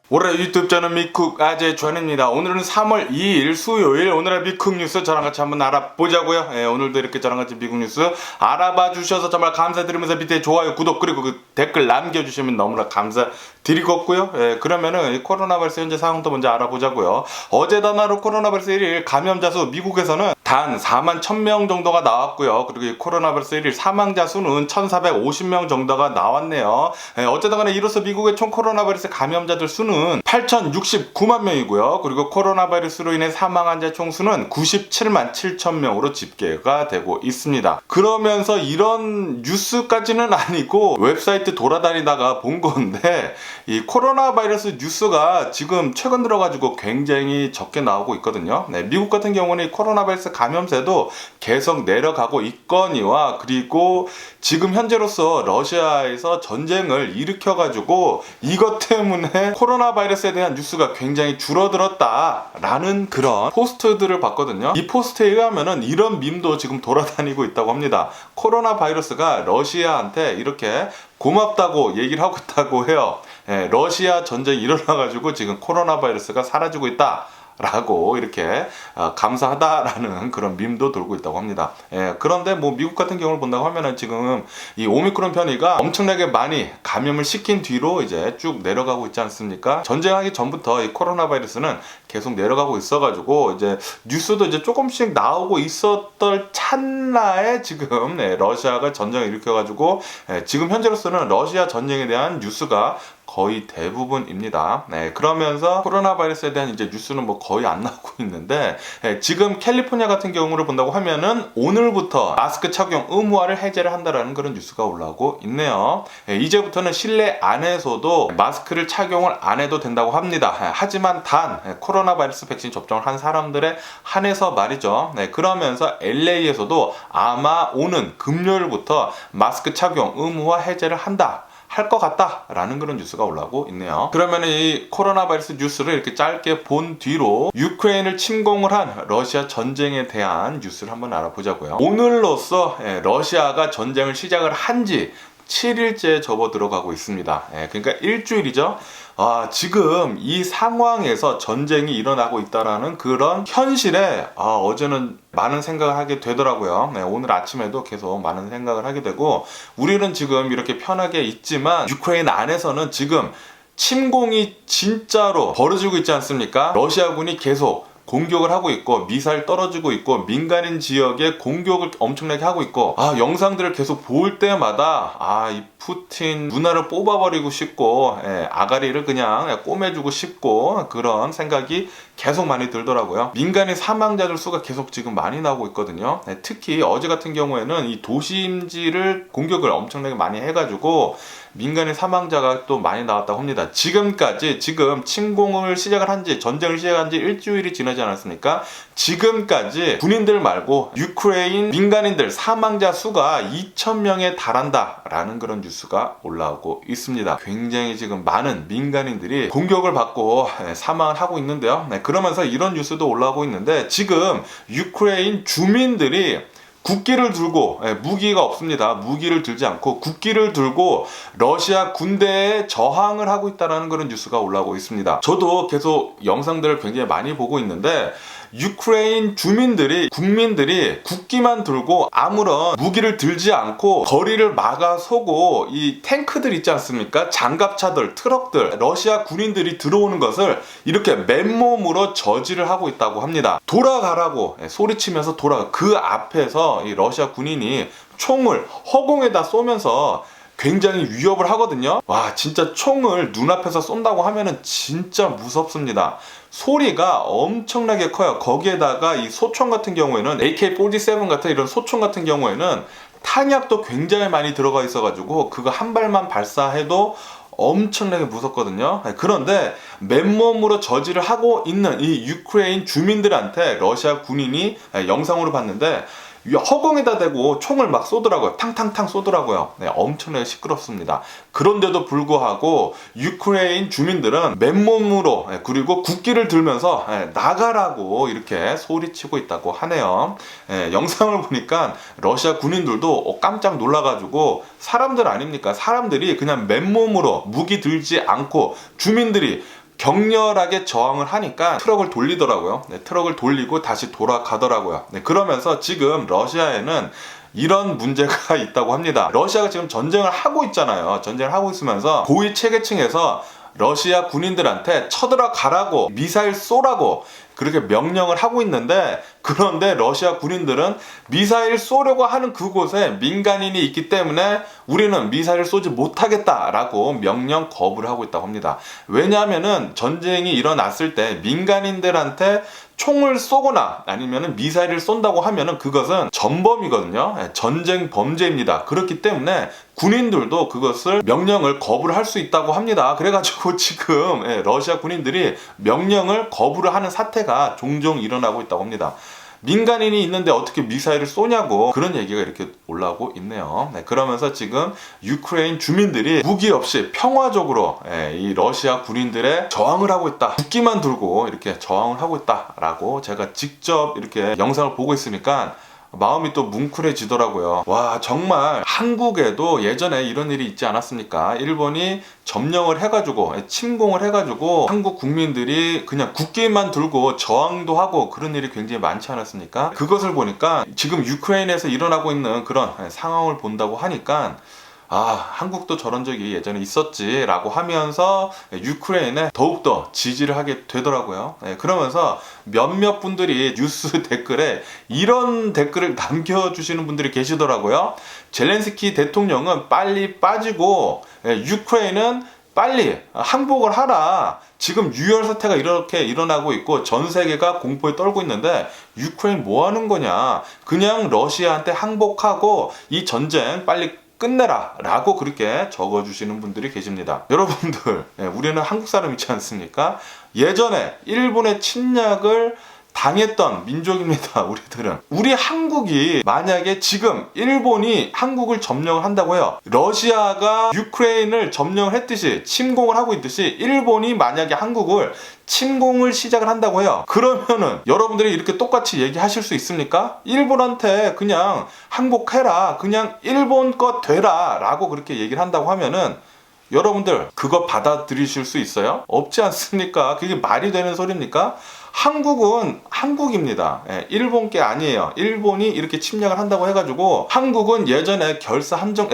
올해 유튜브 저는 미쿡 아재 전입니다. 오늘은 3월 2일 수요일 오늘의 미쿡 뉴스 저랑 같이 한번 알아보자고요. 오늘도 이렇게 저랑 같이 미국 뉴스 알아봐 주셔서 정말 감사드리면서 밑에 좋아요, 구독 그리고 그 댓글 남겨주시면 너무나 감사드리겠고요. 그러면은 이 코로나 바이러스 현재 상황도 먼저 알아보자고요. 어제 단화로 코로나 바이러스 1일 감염자 수 미국에서는 단 4만 1000명 정도가 나왔고요. 그리고 이 코로나 바이러스 1일 사망자 수는 1450명 정도가 나왔네요. 어쨌든 간에 이로써 미국의 총 코로나 바이러스 감염자들 수는 8069만 명이고요. 그리고 코로나 바이러스로 인해 사망한 자 총수는 97만 7천 명으로 집계가 되고 있습니다. 그러면서 이런 뉴스까지는 아니고 웹사이트 돌아다니다가 본 건데 이 코로나 바이러스 뉴스가 지금 최근 들어가지고 굉장히 적게 나오고 있거든요. 미국 같은 경우는 이 코로나 바이러스 감염세도 계속 내려가고 있거니와 그리고 지금 현재로서 러시아에서 전쟁을 일으켜가지고 이것 때문에 코로나 바이러스에 대한 뉴스가 굉장히 줄어들었다라는 그런 포스트들을 봤거든요. 이 포스트에 의하면은 이런 밈도 지금 돌아다니고 있다고 합니다. 코로나 바이러스가 러시아한테 이렇게 고맙다고 얘기를 하고 있다고 해요. 러시아 전쟁이 일어나가지고 지금 코로나 바이러스가 사라지고 있다 라고 이렇게 감사하다라는 그런 밈도 돌고 있다고 합니다. 그런데 뭐 미국 같은 경우를 본다고 하면은 지금 이 오미크론 변이가 엄청나게 많이 감염을 시킨 뒤로 이제 쭉 내려가고 있지 않습니까? 전쟁하기 전부터 이 코로나 바이러스는 계속 내려가고 있어가지고 이제 뉴스도 이제 조금씩 나오고 있었던 찰나에 지금 러시아가 전쟁을 일으켜가지고 지금 현재로서는 러시아 전쟁에 대한 뉴스가 거의 대부분입니다. 그러면서 코로나 바이러스에 대한 이제 뉴스는 뭐 거의 안 나오고 있는데 지금 캘리포니아 같은 경우를 본다고 하면은 오늘부터 마스크 착용 의무화를 해제를 한다라는 그런 뉴스가 올라오고 있네요. 이제부터는 실내 안에서도 마스크를 착용을 안 해도 된다고 합니다. 하지만 단 코로나 바이러스 백신 접종을 한 사람들에 한해서 말이죠. 그러면서 LA에서도 아마 오는 금요일부터 마스크 착용 의무화 해제를 한다. 할 것 같다라는 그런 뉴스가 올라오고 있네요. 그러면 이 코로나 바이러스 뉴스를 이렇게 짧게 본 뒤로 유크레인을 침공을 한 러시아 전쟁에 대한 뉴스를 한번 알아보자고요. 오늘로써 러시아가 전쟁을 시작을 한지 7일째 접어 들어가고 있습니다. 그러니까 일주일이죠. 지금 이 상황에서 전쟁이 일어나고 있다라는 그런 현실에 어제는 많은 생각을 하게 되더라고요. 오늘 아침에도 계속 많은 생각을 하게 되고 우리는 지금 이렇게 편하게 있지만 유크레인 안에서는 지금 침공이 진짜로 벌어지고 있지 않습니까? 러시아군이 계속 공격을 하고 있고 미사일 떨어지고 있고 민간인 지역에 공격을 엄청나게 하고 있고 영상들을 계속 볼 때마다 이 푸틴 누나를 뽑아버리고 싶고 아가리를 그냥 꼬매주고 싶고 그런 생각이 계속 많이 들더라고요. 민간인 사망자들 수가 계속 지금 많이 나오고 있거든요. 특히 어제 같은 경우에는 이 도심지를 공격을 엄청나게 많이 해가지고 민간인 사망자가 또 많이 나왔다고 합니다. 지금 침공을 시작을 한지 전쟁을 시작한 지 일주일이 지나지 않았습니까? 지금까지 군인들 말고 유크레인 민간인들 사망자 수가 2000명에 달한다라는 그런 뉴스가 올라오고 있습니다. 굉장히 지금 많은 민간인들이 공격을 받고 사망을 하고 있는데요. 그러면서 이런 뉴스도 올라오고 있는데 지금 유크레인 주민들이 국기를 들고 무기가 없습니다. 무기를 들지 않고 국기를 들고 러시아 군대에 저항을 하고 있다는 그런 뉴스가 올라오고 있습니다. 저도 계속 영상들을 굉장히 많이 보고 있는데 유크레인 국민들이 국기만 들고 아무런 무기를 들지 않고 거리를 막아서고 이 탱크들 있지 않습니까? 장갑차들, 트럭들, 러시아 군인들이 들어오는 것을 이렇게 맨몸으로 저지를 하고 있다고 합니다. 돌아가라고 소리치면서 그 앞에서 이 러시아 군인이 총을 허공에다 쏘면서 굉장히 위협을 하거든요. 진짜 총을 눈앞에서 쏜다고 하면은 진짜 무섭습니다. 소리가 엄청나게 커요. 거기에다가 이 소총 같은 경우에는 AK-47 같은 이런 소총 같은 경우에는 탄약도 굉장히 많이 들어가 있어가지고 그거 한 발만 발사해도 엄청나게 무섭거든요. 그런데 맨몸으로 저지를 하고 있는 이 유크레인 주민들한테 러시아 군인이 영상으로 봤는데 허공에다 대고 총을 막 쏘더라고요. 탕탕탕 쏘더라고요. 네, 엄청나게 시끄럽습니다. 그런데도 불구하고 유크레인 주민들은 맨몸으로 그리고 국기를 들면서 나가라고 이렇게 소리치고 있다고 하네요. 영상을 보니까 러시아 군인들도 깜짝 놀라가지고 사람들 아닙니까? 사람들이 그냥 맨몸으로 무기 들지 않고 주민들이 격렬하게 저항을 하니까 트럭을 돌리더라고요. 트럭을 돌리고 다시 돌아가더라고요. 그러면서 지금 러시아에는 이런 문제가 있다고 합니다. 러시아가 지금 전쟁을 하고 있잖아요. 전쟁을 하고 있으면서 고위 체계층에서 러시아 군인들한테 쳐들어가라고, 미사일 쏘라고 그렇게 명령을 하고 있는데, 그런데 러시아 군인들은 미사일 쏘려고 하는 그곳에 민간인이 있기 때문에 우리는 미사일을 쏘지 못하겠다라고 명령 거부를 하고 있다고 합니다. 왜냐하면은 전쟁이 일어났을 때 민간인들한테 총을 쏘거나 아니면은 미사일을 쏜다고 하면은 그것은 전범이거든요. 전쟁 범죄입니다. 그렇기 때문에 군인들도 그것을 명령을 거부를 할 수 있다고 합니다. 그래가지고 지금 러시아 군인들이 명령을 거부를 하는 사태가 종종 일어나고 있다고 합니다. 민간인이 있는데 어떻게 미사일을 쏘냐고 그런 얘기가 이렇게 올라오고 있네요. 그러면서 지금 유크레인 주민들이 무기 없이 평화적으로 이 러시아 군인들의 저항을 하고 있다. 국기만 들고 이렇게 저항을 하고 있다라고 제가 직접 이렇게 영상을 보고 있으니까 마음이 또 뭉클해지더라고요. 와, 정말 한국에도 예전에 이런 일이 있지 않았습니까? 일본이 점령을 해가지고 침공을 해가지고 한국 국민들이 그냥 국기만 들고 저항도 하고 그런 일이 굉장히 많지 않았습니까? 그것을 보니까 지금 유크레인에서 일어나고 있는 그런 상황을 본다고 하니까 한국도 저런 적이 예전에 있었지 라고 하면서 유크레인에 더욱더 지지를 하게 되더라고요. 그러면서 몇몇 분들이 뉴스 댓글에 이런 댓글을 남겨주시는 분들이 계시더라고요. 젤렌스키 대통령은 빨리 빠지고 유크레인은 빨리 항복을 하라. 지금 유혈 사태가 이렇게 일어나고 있고 전 세계가 공포에 떨고 있는데 유크레인 뭐 하는 거냐. 그냥 러시아한테 항복하고 이 전쟁 빨리 끝내라 라고 그렇게 적어주시는 분들이 계십니다. 여러분들, 우리는 한국 사람이지 않습니까? 예전에 일본의 침략을 당했던 민족입니다. 우리들은. 우리 한국이 만약에 지금 일본이 한국을 점령을 한다고 해요. 러시아가 유크레인을 점령을 했듯이 침공을 하고 있듯이 일본이 만약에 한국을 침공을 시작을 한다고 해요. 그러면은 여러분들이 이렇게 똑같이 얘기하실 수 있습니까? 일본한테 그냥 항복해라, 그냥 일본 것 되라 라고 그렇게 얘기를 한다고 하면은 여러분들 그거 받아들이실 수 있어요? 없지 않습니까? 그게 말이 되는 소리입니까? 한국은 한국입니다. 일본 게 아니에요. 일본이 이렇게 침략을 한다고 해가지고 한국은 예전에 결사 함정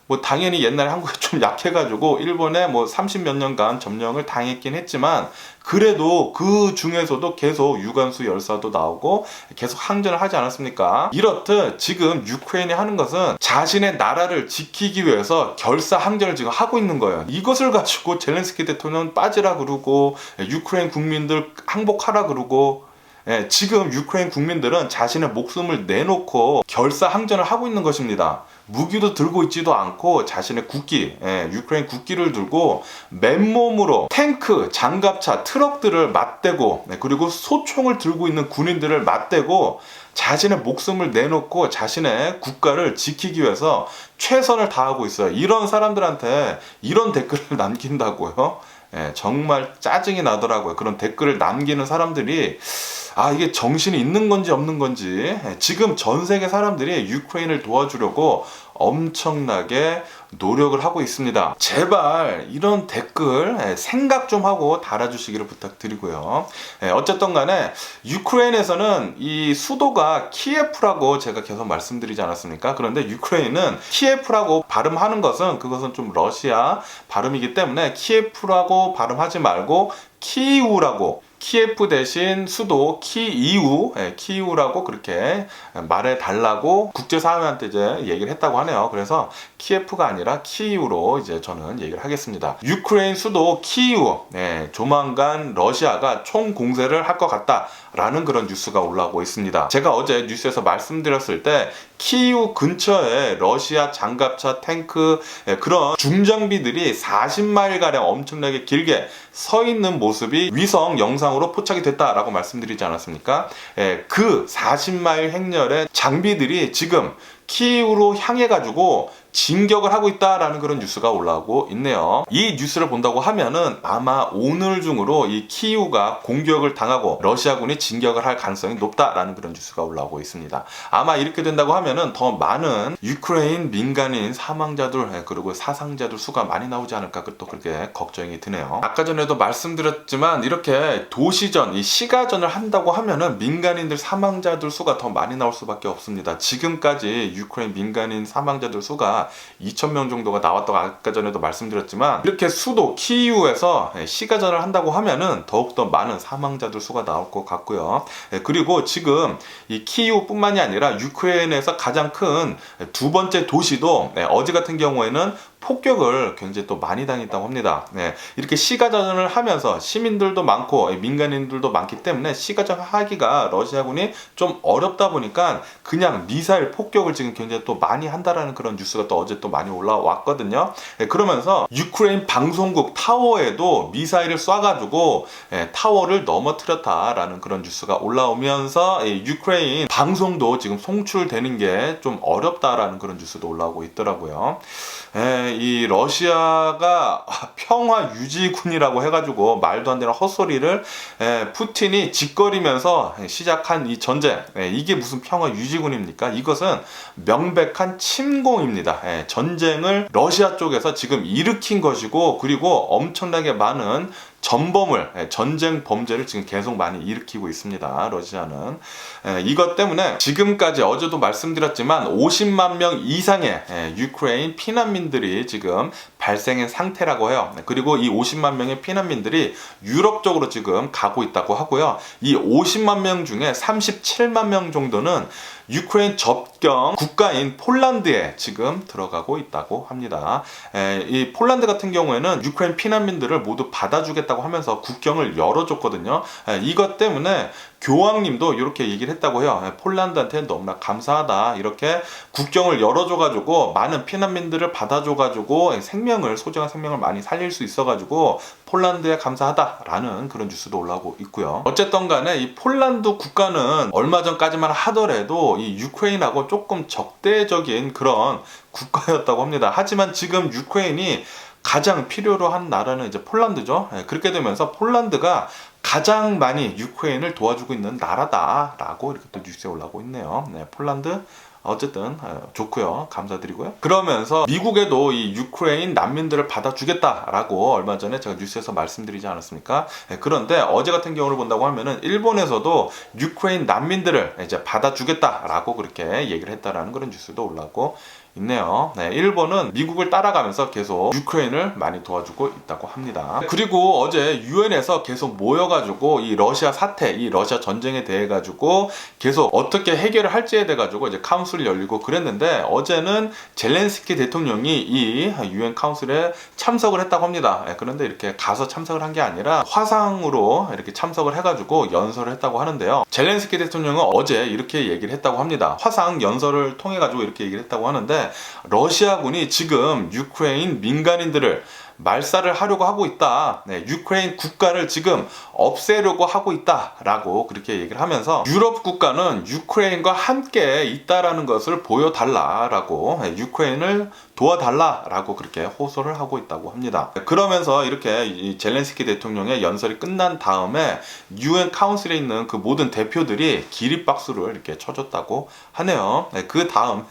뭐 당연히 옛날에 한국이 좀 약해가지고 일본에 뭐 30몇 년간 점령을 당했긴 했지만 그래도 그 중에서도 계속 유관수 열사도 나오고 계속 항전을 하지 않았습니까? 이렇듯 지금 유크레인이 하는 것은 자신의 나라를 지키기 위해서 결사 항전을 지금 하고 있는 거예요. 이것을 가지고 젤렌스키 대통령은 빠지라 그러고 유크레인 국민들 항복하라 그러고 지금 유크레인 국민들은 자신의 목숨을 내놓고 결사 항전을 하고 있는 것입니다. 무기도 들고 있지도 않고 자신의 국기, 유크레인 국기를 들고 맨몸으로 탱크, 장갑차, 트럭들을 맞대고 그리고 소총을 들고 있는 군인들을 맞대고 자신의 목숨을 내놓고 자신의 국가를 지키기 위해서 최선을 다하고 있어요. 이런 사람들한테 이런 댓글을 남긴다고요? 정말 짜증이 나더라고요. 그런 댓글을 남기는 사람들이 이게 정신이 있는 건지 없는 건지. 지금 전 세계 사람들이 유크레인을 도와주려고 엄청나게 노력을 하고 있습니다. 제발 이런 댓글 생각 좀 하고 달아주시기를 부탁드리고요. 어쨌든 간에 유크레인에서는 이 수도가 키예프라고 제가 계속 말씀드리지 않았습니까? 그런데 유크레인은 키예프라고 발음하는 것은 그것은 좀 러시아 발음이기 때문에 키예프라고 발음하지 말고 키이우라고, 키예프 대신 수도 키이우라고 그렇게 말해달라고 국제사회한테 이제 얘기를 했다고 하네요. 그래서 키예프가 아니라 키이우로 이제 저는 얘기를 하겠습니다. 유크레인 수도 키이우, 조만간 러시아가 총공세를 할 것 같다라는 그런 뉴스가 올라오고 있습니다. 제가 어제 뉴스에서 말씀드렸을 때 키이우 근처에 러시아 장갑차, 탱크, 그런 중장비들이 40마일가량 엄청나게 길게 서 있는 모습이 위성 영상으로 포착이 됐다라고 말씀드리지 않았습니까? 그 40마일 행렬의 장비들이 지금 키이우로 향해 가지고 진격을 하고 있다라는 그런 뉴스가 올라오고 있네요. 이 뉴스를 본다고 하면은 아마 오늘 중으로 이 키이우가 공격을 당하고 러시아군이 진격을 할 가능성이 높다라는 그런 뉴스가 올라오고 있습니다. 아마 이렇게 된다고 하면은 더 많은 유크레인 민간인 사망자들 그리고 사상자들 수가 많이 나오지 않을까 또 그렇게 걱정이 드네요. 아까 전에도 말씀드렸지만 이렇게 도시전, 이 시가전을 한다고 하면은 민간인들 사망자들 수가 더 많이 나올 수밖에 없습니다. 지금까지 유크레인 민간인 사망자들 수가 2,000명 정도가 나왔다고 아까 전에도 말씀드렸지만 이렇게 수도 키이우에서 시가전을 한다고 하면은 더욱더 많은 사망자들 수가 나올 것 같고요. 그리고 지금 이 키이우뿐만이 아니라 유크레인에서 가장 큰 두 번째 도시도 어제 같은 경우에는 폭격을 굉장히 또 많이 당했다고 합니다. 이렇게 시가전을 하면서 시민들도 많고 민간인들도 많기 때문에 시가전 하기가 러시아군이 좀 어렵다 보니까 그냥 미사일 폭격을 지금 굉장히 또 많이 한다라는 그런 뉴스가 또 어제 또 많이 올라왔거든요. 그러면서 유크레인 방송국 타워에도 미사일을 쏴가지고 타워를 넘어뜨렸다라는 그런 뉴스가 올라오면서 유크레인 방송도 지금 송출되는 게 좀 어렵다라는 그런 뉴스도 올라오고 있더라고요. 이 러시아가 평화 유지군이라고 해가지고 말도 안 되는 헛소리를 푸틴이 짓거리면서 시작한 이 전쟁, 이게 무슨 평화 유지군입니까? 이것은 명백한 침공입니다. 전쟁을 러시아 쪽에서 지금 일으킨 것이고, 그리고 엄청나게 많은 전쟁 범죄를 지금 계속 많이 일으키고 있습니다. 러시아는. 이것 때문에 지금까지 어제도 말씀드렸지만 50만 명 이상의 유크레인 피난민들이 지금 발생한 상태라고 해요. 그리고 이 50만 명의 피난민들이 유럽 쪽으로 지금 가고 있다고 하고요. 이 50만 명 중에 37만 명 정도는 유크레인 접경 국가인 폴란드에 지금 들어가고 있다고 합니다. 이 폴란드 같은 경우에는 유크레인 피난민들을 모두 받아주겠다고 하면서 국경을 열어줬거든요. 이것 때문에 교황님도 이렇게 얘기를 했다고 해요. 폴란드한테 너무나 감사하다. 이렇게 국경을 열어줘가지고 많은 피난민들을 받아줘가지고 소중한 생명을 많이 살릴 수 있어가지고 폴란드에 감사하다라는 그런 뉴스도 올라오고 있고요. 어쨌든 간에 이 폴란드 국가는 얼마 전까지만 하더라도 이 유크레인하고 조금 적대적인 그런 국가였다고 합니다. 하지만 지금 유크레인이 가장 필요로 한 나라는 이제 폴란드죠. 그렇게 되면서 폴란드가 가장 많이 유크레인을 도와주고 있는 나라다라고 이렇게 또 뉴스에 올라오고 있네요. 폴란드 어쨌든 좋고요. 감사드리고요. 그러면서 미국에도 이 유크레인 난민들을 받아주겠다라고 얼마 전에 제가 뉴스에서 말씀드리지 않았습니까? 그런데 어제 같은 경우를 본다고 하면은 일본에서도 유크레인 난민들을 이제 받아주겠다라고 그렇게 얘기를 했다라는 그런 뉴스도 올라오고 있네요. 일본은 미국을 따라가면서 계속 유크레인을 많이 도와주고 있다고 합니다. 그리고 어제 유엔에서 계속 모여가지고 이 러시아 사태, 이 러시아 전쟁에 대해 가지고 계속 어떻게 해결을 할지에 대해 가지고 이제 카운슬이 열리고 그랬는데 어제는 젤렌스키 대통령이 이 유엔 카운슬에 참석을 했다고 합니다. 그런데 이렇게 가서 참석을 한 게 아니라 화상으로 이렇게 참석을 해가지고 연설을 했다고 하는데요. 젤렌스키 대통령은 어제 이렇게 얘기를 했다고 합니다. 화상 연설을 통해 가지고 이렇게 얘기를 했다고 하는데 러시아군이 지금 유크레인 민간인들을 말살을 하려고 하고 있다. 유크레인 국가를 지금 없애려고 하고 있다라고 그렇게 얘기를 하면서 유럽 국가는 유크레인과 함께 있다라는 것을 보여달라라고 유크레인을 도와달라라고 그렇게 호소를 하고 있다고 합니다. 그러면서 이렇게 이 젤렌스키 대통령의 연설이 끝난 다음에 유엔 카운슬에 있는 그 모든 대표들이 기립박수를 이렇게 쳐줬다고 하네요. 그 다음에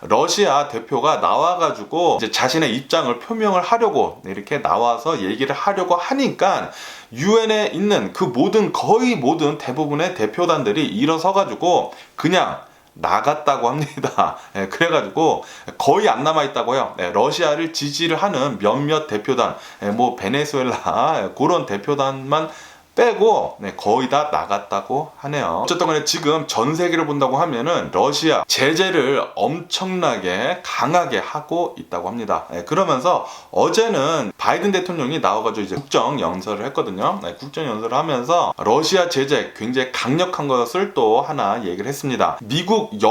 러시아 대표가 나와가지고 이제 자신의 입장을 표명을 하려고 이렇게 나와서 얘기를 하려고 하니까 유엔에 있는 그 거의 모든 대부분의 대표단들이 일어서가지고 그냥 나갔다고 합니다. 그래가지고 거의 안 남아있다고 해요. 러시아를 지지를 하는 몇몇 대표단, 뭐 베네수엘라 그런 대표단만 빼고 거의 다 나갔다고 하네요. 어쨌든 간에 지금 전 세계를 본다고 하면은 러시아 제재를 엄청나게 강하게 하고 있다고 합니다. 그러면서 어제는 바이든 대통령이 나와가지고 이제 국정연설을 했거든요. 국정연설을 하면서 러시아 제재 굉장히 강력한 것을 또 하나 얘기를 했습니다. 미국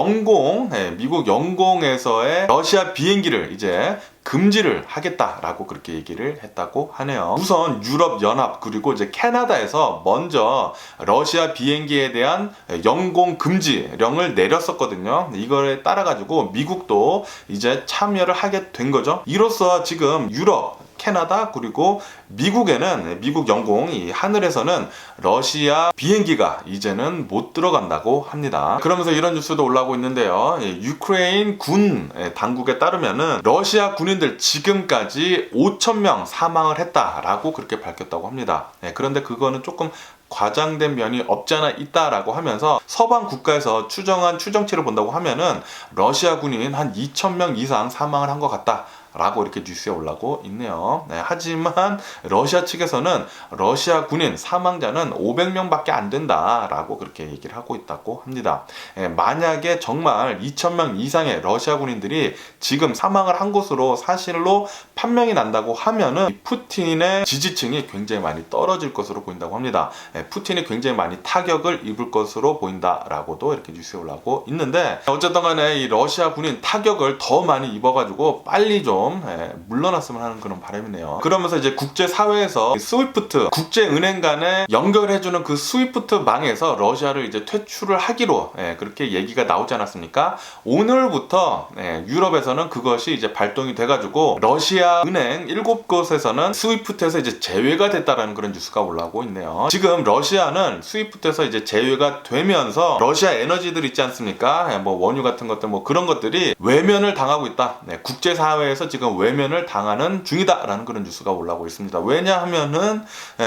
영공에서의 러시아 비행기를 이제 금지를 하겠다라고 그렇게 얘기를 했다고 하네요. 우선 유럽연합 그리고 이제 캐나다에서 먼저 러시아 비행기에 대한 영공 금지령을 내렸었거든요. 이거에 따라 가지고 미국도 이제 참여를 하게 된 거죠. 이로써 지금 유럽, 캐나다 그리고 미국에는 미국 영공 이 하늘에서는 러시아 비행기가 이제는 못 들어간다고 합니다. 그러면서 이런 뉴스도 올라오고 있는데요. 유크레인 군 당국에 따르면은 러시아 군인들 지금까지 5,000명 사망을 했다라고 그렇게 밝혔다고 합니다. 그런데 그거는 조금 과장된 면이 없잖아 있다라고 하면서 서방 국가에서 추정한 추정치를 본다고 하면은 러시아 군인 한 2,000명 이상 사망을 한 것 같다 라고 이렇게 뉴스에 올라오고 있네요. 하지만 러시아 측에서는 러시아 군인 사망자는 500명밖에 안 된다라고 그렇게 얘기를 하고 있다고 합니다. 만약에 정말 2,000명 이상의 러시아 군인들이 지금 사망을 한 것으로 사실로 판명이 난다고 하면은 푸틴의 지지층이 굉장히 많이 떨어질 것으로 보인다고 합니다. 푸틴이 굉장히 많이 타격을 입을 것으로 보인다라고도 이렇게 뉴스에 올라오고 있는데, 어쨌든 간에 이 러시아 군인 타격을 더 많이 입어가지고 빨리 좀 물러났으면 하는 그런 바람이네요. 그러면서 이제 국제사회에서 스위프트 국제은행 간에 연결해주는 그 스위프트 망에서 러시아를 이제 퇴출을 하기로 그렇게 얘기가 나오지 않았습니까? 오늘부터 유럽에서는 그것이 이제 발동이 돼가지고 러시아 은행 7곳에서는 스위프트에서 이제 제외가 됐다라는 그런 뉴스가 올라오고 있네요. 지금 러시아는 스위프트에서 이제 제외가 되면서 러시아 에너지들 있지 않습니까? 뭐 원유 같은 것들 뭐 그런 것들이 외면을 당하고 있다. 국제사회에서 지금 외면을 당하는 중이다라는 그런 뉴스가 올라오고 있습니다. 왜냐하면은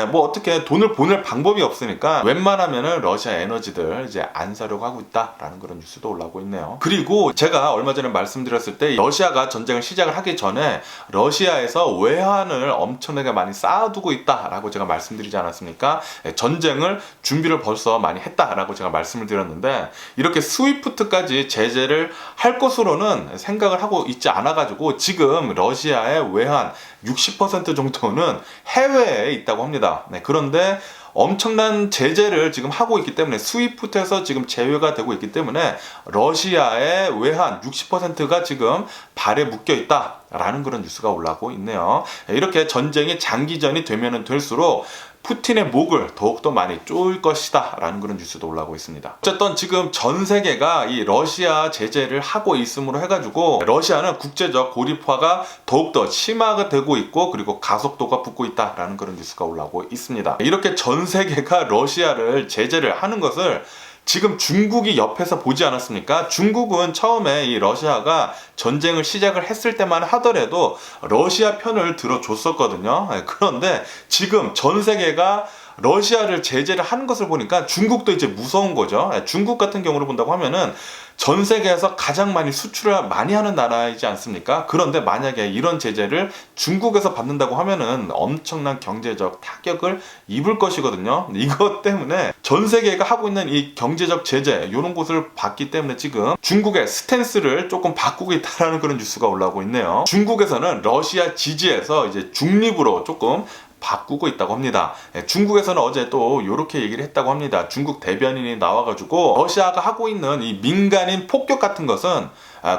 뭐 어떻게 돈을 보낼 방법이 없으니까 웬만하면은 러시아 에너지들 이제 안 사려고 하고 있다라는 그런 뉴스도 올라오고 있네요. 그리고 제가 얼마 전에 말씀드렸을 때 러시아가 전쟁을 시작을 하기 전에 러시아에서 외환을 엄청나게 많이 쌓아두고 있다라고 제가 말씀드리지 않았습니까? 전쟁을 준비를 벌써 많이 했다라고 제가 말씀을 드렸는데, 이렇게 스위프트까지 제재를 할 것으로는 생각을 하고 있지 않아가지고 지금 러시아의 외환 60% 정도는 해외에 있다고 합니다. 그런데 엄청난 제재를 지금 하고 있기 때문에 스위프트에서 지금 제외가 되고 있기 때문에 러시아의 외환 60%가 지금 발에 묶여 있다라는 그런 뉴스가 올라오고 있네요. 이렇게 전쟁이 장기전이 되면 될수록 푸틴의 목을 더욱더 많이 쪼을 것이다 라는 그런 뉴스도 올라오고 있습니다. 어쨌든 지금 전 세계가 이 러시아 제재를 하고 있음으로 해가지고 러시아는 국제적 고립화가 더욱더 심화가 되고 있고, 그리고 가속도가 붙고 있다라는 그런 뉴스가 올라오고 있습니다. 이렇게 전 세계가 러시아를 제재를 하는 것을 지금 중국이 옆에서 보지 않았습니까? 중국은 처음에 이 러시아가 전쟁을 시작을 했을 때만 하더라도 러시아 편을 들어줬었거든요. 그런데 지금 전 세계가 러시아를 제재를 하는 것을 보니까 중국도 이제 무서운 거죠. 중국 같은 경우로 본다고 하면은 전 세계에서 가장 많이 수출을 많이 하는 나라이지 않습니까? 그런데 만약에 이런 제재를 중국에서 받는다고 하면은 엄청난 경제적 타격을 입을 것이거든요. 이것 때문에 전 세계가 하고 있는 이 경제적 제재 이런 것을 받기 때문에 지금 중국의 스탠스를 조금 바꾸고 있다는 그런 뉴스가 올라오고 있네요. 중국에서는 러시아 지지에서 이제 중립으로 조금 바꾸고 있다고 합니다. 중국에서는 어제 또 이렇게 얘기를 했다고 합니다. 중국 대변인이 나와가지고 러시아가 하고 있는 이 민간인 폭격 같은 것은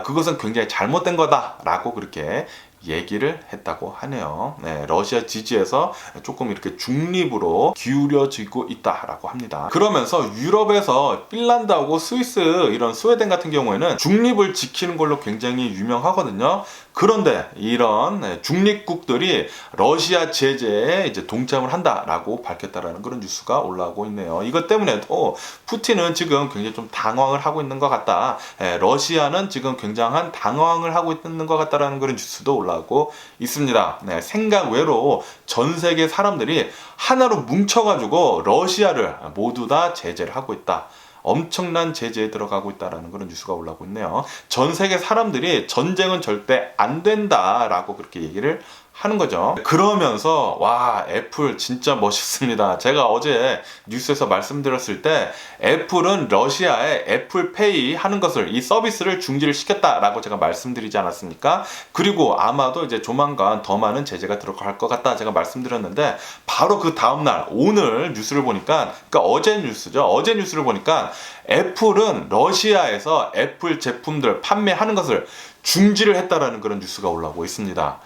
그것은 굉장히 잘못된 거다라고 그렇게 얘기를 했다고 하네요. 러시아 지지에서 조금 이렇게 중립으로 기울여지고 있다라고 합니다. 그러면서 유럽에서 핀란드하고 스위스, 이런 스웨덴 같은 경우에는 중립을 지키는 걸로 굉장히 유명하거든요. 그런데 이런 중립국들이 러시아 제재에 이제 동참을 한다라고 밝혔다라는 그런 뉴스가 올라오고 있네요. 이것 때문에도 푸틴은 지금 굉장히 좀 당황을 하고 있는 것 같다. 러시아는 지금 굉장한 당황을 하고 있는 것 같다라는 그런 뉴스도 올라오고 있습니다. 생각 외로 전 세계 사람들이 하나로 뭉쳐가지고 러시아를 모두 다 제재를 하고 있다. 엄청난 제재에 들어가고 있다라는 그런 뉴스가 올라오고 있네요. 전 세계 사람들이 전쟁은 절대 안 된다라고 그렇게 얘기를 하는 거죠. 그러면서 와, 애플 진짜 멋있습니다. 제가 어제 뉴스에서 말씀드렸을 때 애플은 러시아에 애플페이 하는 것을, 이 서비스를 중지를 시켰다라고 제가 말씀드리지 않았습니까? 그리고 아마도 이제 조만간 더 많은 제재가 들어갈 것 같다 제가 말씀드렸는데, 바로 그 다음날 오늘 뉴스를 보니까, 그러니까 어제 뉴스죠. 어제 뉴스를 보니까 애플은 러시아에서 애플 제품들 판매하는 것을 중지를 했다라는 그런 뉴스가 올라오고 있습니다.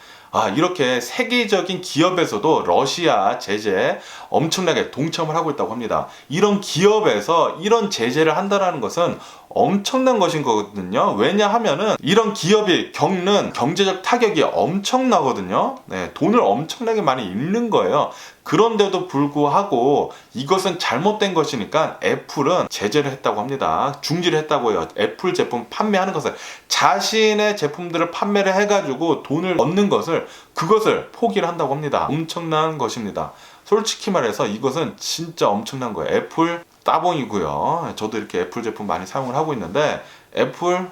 이렇게 세계적인 기업에서도 러시아 제재에 엄청나게 동참을 하고 있다고 합니다. 이런 기업에서 이런 제재를 한다는 것은 엄청난 것인 거거든요. 왜냐하면은 이런 기업이 겪는 경제적 타격이 엄청나거든요. 네, 돈을 엄청나게 많이 잃는 거예요. 그런데도 불구하고 이것은 잘못된 것이니까 애플은 제재를 했다고 합니다. 중지를 했다고 해요. 애플 제품 판매하는 것을, 자신의 제품들을 판매를 해가지고 돈을 얻는 것을, 그것을 포기를 한다고 합니다. 엄청난 것입니다. 솔직히 말해서 이것은 진짜 엄청난 거예요. 애플 따봉이고요. 저도 이렇게 애플 제품 많이 사용을 하고 있는데 애플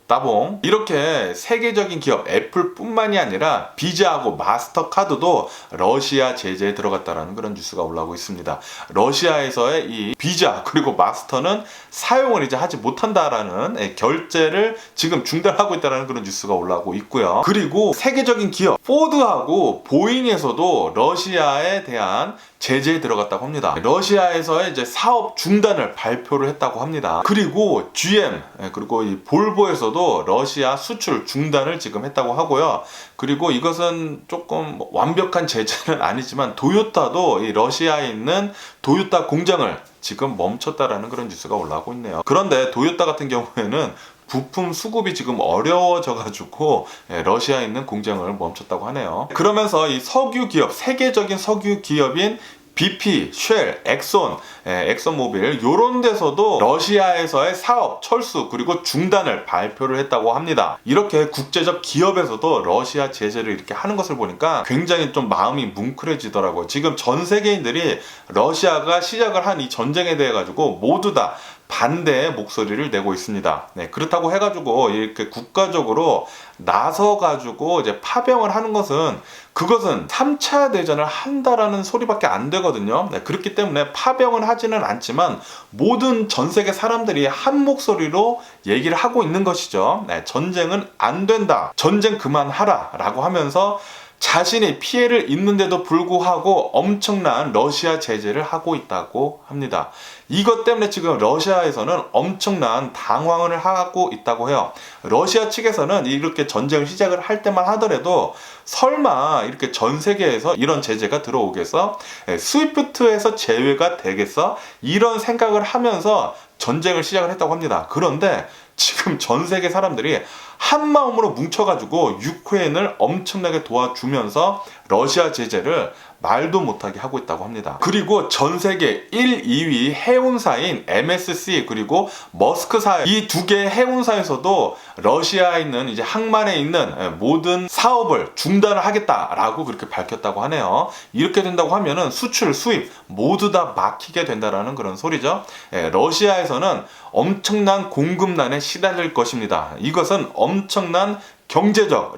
따봉. 이렇게 세계적인 기업 애플뿐만이 아니라 비자하고 마스터카드도 러시아 제재에 들어갔다라는 그런 뉴스가 올라오고 있습니다. 러시아에서의 이 비자 그리고 마스터는 사용을 이제 하지 못한다라는 결제를 지금 중단하고 있다라는 그런 뉴스가 올라오고 있고요. 그리고 세계적인 기업 포드하고 보잉에서도 러시아에 대한 제재에 들어갔다고 합니다. 러시아에서의 이제 사업 중단을 발표를 했다고 합니다. 그리고 GM 그리고 이 볼보에서도 러시아 수출 중단을 지금 했다고 하고요. 그리고 이것은 조금 완벽한 제재는 아니지만 도요타도 이 러시아에 있는 도요타 공장을 지금 멈췄다라는 그런 뉴스가 올라오고 있네요. 그런데 도요타 같은 경우에는 부품 수급이 지금 어려워져가지고 러시아에 있는 공장을 멈췄다고 하네요. 그러면서 이 석유 기업, 세계적인 석유 기업인 BP, 쉘, 엑손모빌 요런 데서도 러시아에서의 사업 철수 그리고 중단을 발표를 했다고 합니다. 이렇게 국제적 기업에서도 러시아 제재를 이렇게 하는 것을 보니까 굉장히 좀 마음이 뭉클해지더라고요. 지금 전 세계인들이 러시아가 시작을 한 이 전쟁에 대해 가지고 모두 다 반대의 목소리를 내고 있습니다. 네, 그렇다고 해가지고 이렇게 국가적으로 나서가지고 이제 파병을 하는 것은, 그것은 3차 대전을 한다라는 소리밖에 안 되거든요. 네, 그렇기 때문에 파병은 하지는 않지만 모든 전 세계 사람들이 한 목소리로 얘기를 하고 있는 것이죠. 네, 전쟁은 안 된다. 전쟁 그만하라. 라고 하면서 자신이 피해를 입는데도 불구하고 엄청난 러시아 제재를 하고 있다고 합니다. 이것 때문에 지금 러시아에서는 엄청난 당황을 하고 있다고 해요. 러시아 측에서는 이렇게 전쟁을 시작을 할 때만 하더라도 설마 이렇게 전 세계에서 이런 제재가 들어오겠어? 스위프트에서 제외가 되겠어? 이런 생각을 하면서 전쟁을 시작을 했다고 합니다. 그런데 지금 전 세계 사람들이 한 마음으로 뭉쳐가지고 유크레인을 엄청나게 도와주면서 러시아 제재를 말도 못하게 하고 있다고 합니다. 그리고 전 세계 1, 2위 해운사인 MSC 그리고 머스크사, 이 두 개의 해운사에서도 러시아에 있는 이제 항만에 있는 모든 사업을 중단을 하겠다라고 그렇게 밝혔다고 하네요. 이렇게 된다고 하면은 수출, 수입 모두 다 막히게 된다라는 그런 소리죠. 러시아에서는 엄청난 공급난에 시달릴 것입니다. 이것은 엄청난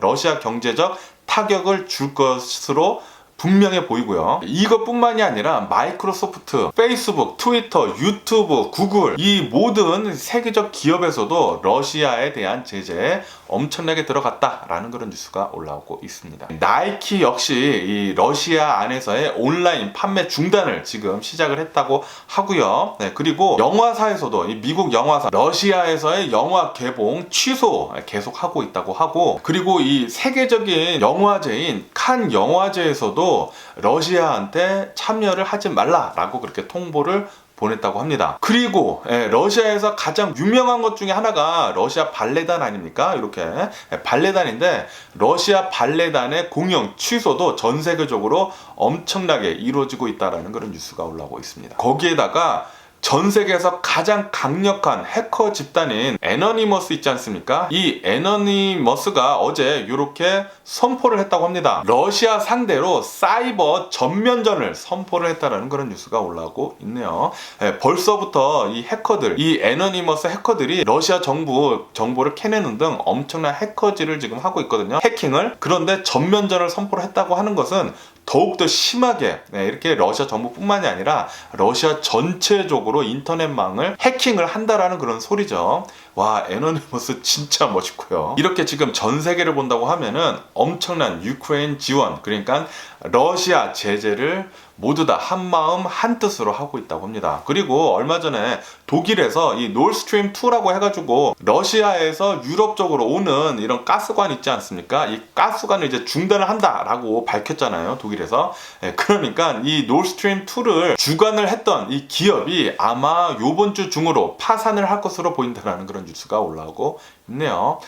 러시아 경제적 타격을 줄 것으로 분명해 보이고요. 이것뿐만이 아니라 마이크로소프트, 페이스북, 트위터, 유튜브, 구글, 이 모든 세계적 기업에서도 러시아에 대한 제재에 엄청나게 들어갔다라는 그런 뉴스가 올라오고 있습니다. 나이키 역시 이 러시아 안에서의 온라인 판매 중단을 지금 시작을 했다고 하고요. 네, 그리고 영화사에서도 이 미국 영화사 러시아에서의 영화 개봉 취소 계속하고 있다고 하고, 그리고 이 세계적인 영화제인 칸 영화제에서도 러시아한테 참여를 하지 말라라고 그렇게 통보를 보냈다고 합니다. 그리고 러시아에서 가장 유명한 것 중에 하나가 러시아 발레단 아닙니까? 이렇게 발레단인데 러시아 발레단의 공연 취소도 전 세계적으로 엄청나게 이루어지고 있다라는 그런 뉴스가 올라오고 있습니다. 거기에다가 전 세계에서 가장 강력한 해커 집단인 애너니머스 있지 않습니까? 이 애너니머스가 어제 이렇게 선포를 했다고 합니다. 러시아 상대로 사이버 전면전을 선포를 했다라는 그런 뉴스가 올라오고 있네요. 벌써부터 이 해커들, 이 애너니머스 해커들이 러시아 정부 정보를 캐내는 등 엄청난 해커질을 지금 하고 있거든요. 해킹을. 그런데 전면전을 선포를 했다고 하는 것은 더욱더 심하게 이렇게 러시아 정부뿐만이 아니라 러시아 전체적으로 인터넷망을 해킹을 한다라는 그런 소리죠. 와, 애너니머스 진짜 멋있고요. 이렇게 지금 전 세계를 본다고 하면은 엄청난 유크레인 지원, 그러니까 러시아 제재를 모두 다 한마음 한뜻으로 하고 있다고 합니다. 그리고 얼마 전에 독일에서 이 노르스트림 2라고 해가지고 러시아에서 유럽 쪽으로 오는 이런 가스관 있지 않습니까? 이 가스관을 이제 중단을 한다라고 밝혔잖아요, 독일에서. 그러니까 이 노르스트림 2를 주관을 했던 이 기업이 아마 요번 주 중으로 파산을 할 것으로 보인다는 그런 뉴스가 올라오고 있네요.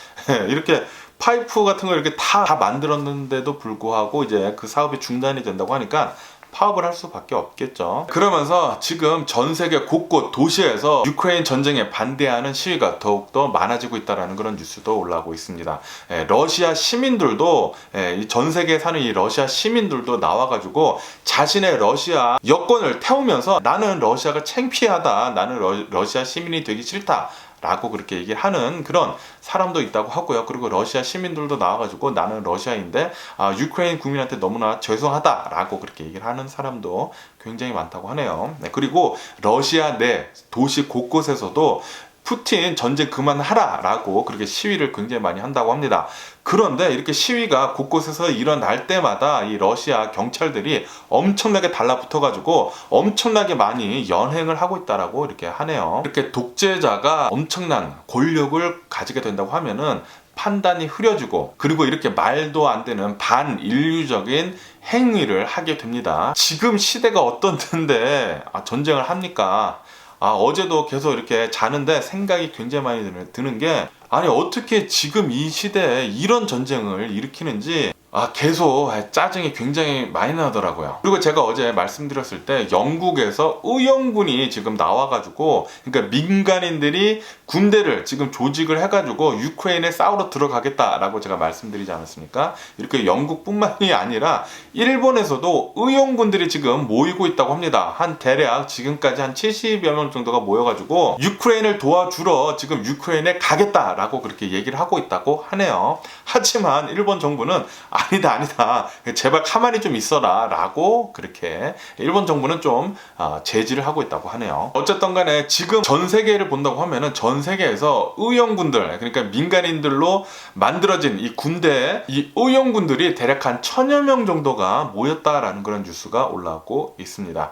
이렇게 파이프 같은 걸 이렇게 다 만들었는데도 불구하고 이제 그 사업이 중단이 된다고 하니까 파업을 할 수밖에 없겠죠. 그러면서 지금 전 세계 곳곳 도시에서 유크레인 전쟁에 반대하는 시위가 더욱더 많아지고 있다는 그런 뉴스도 올라오고 있습니다. 러시아 시민들도, 전 세계에 사는 이 러시아 시민들도 나와가지고 자신의 러시아 여권을 태우면서 나는 러시아가 창피하다, 나는 러시아 시민이 되기 싫다 라고 그렇게 얘기하는 그런 사람도 있다고 하고요. 그리고 러시아 시민들도 나와가지고 나는 러시아인데 유크레인 국민한테 너무나 죄송하다 라고 그렇게 얘기를 하는 사람도 굉장히 많다고 하네요. 그리고 러시아 내 도시 곳곳에서도 푸틴 전쟁 그만하라 라고 그렇게 시위를 굉장히 많이 한다고 합니다. 그런데 이렇게 시위가 곳곳에서 일어날 때마다 이 러시아 경찰들이 엄청나게 달라붙어가지고 엄청나게 많이 연행을 하고 있다라고 이렇게 하네요. 이렇게 독재자가 엄청난 권력을 가지게 된다고 하면은 판단이 흐려지고, 그리고 이렇게 말도 안 되는 반인류적인 행위를 하게 됩니다. 지금 시대가 어떤데 전쟁을 합니까? 어제도 계속 이렇게 자는데 생각이 굉장히 많이 드는 게, 아니 어떻게 지금 이 시대에 이런 전쟁을 일으키는지 계속 짜증이 굉장히 많이 나더라고요. 그리고 제가 어제 말씀드렸을 때 영국에서 의용군이 지금 나와가지고, 그러니까 민간인들이 군대를 지금 조직을 해가지고 유크레인에 싸우러 들어가겠다라고 제가 말씀드리지 않았습니까? 이렇게 영국뿐만이 아니라 일본에서도 의용군들이 지금 모이고 있다고 합니다. 한 대략 지금까지 한 70여 명 정도가 모여가지고 유크레인을 도와주러 지금 유크레인에 가겠다라고 그렇게 얘기를 하고 있다고 하네요. 하지만 일본 정부는 아니다 제발 가만히 좀 있어라 라고 그렇게 일본 정부는 좀 제지를 하고 있다고 하네요. 어쨌든 간에 지금 전 세계를 본다고 하면은 전 세계에서 의용군들, 그러니까 민간인들로 만들어진 이 군대, 이 의용군들이 대략 한 1000여 명 정도가 모였다라는 그런 뉴스가 올라오고 있습니다.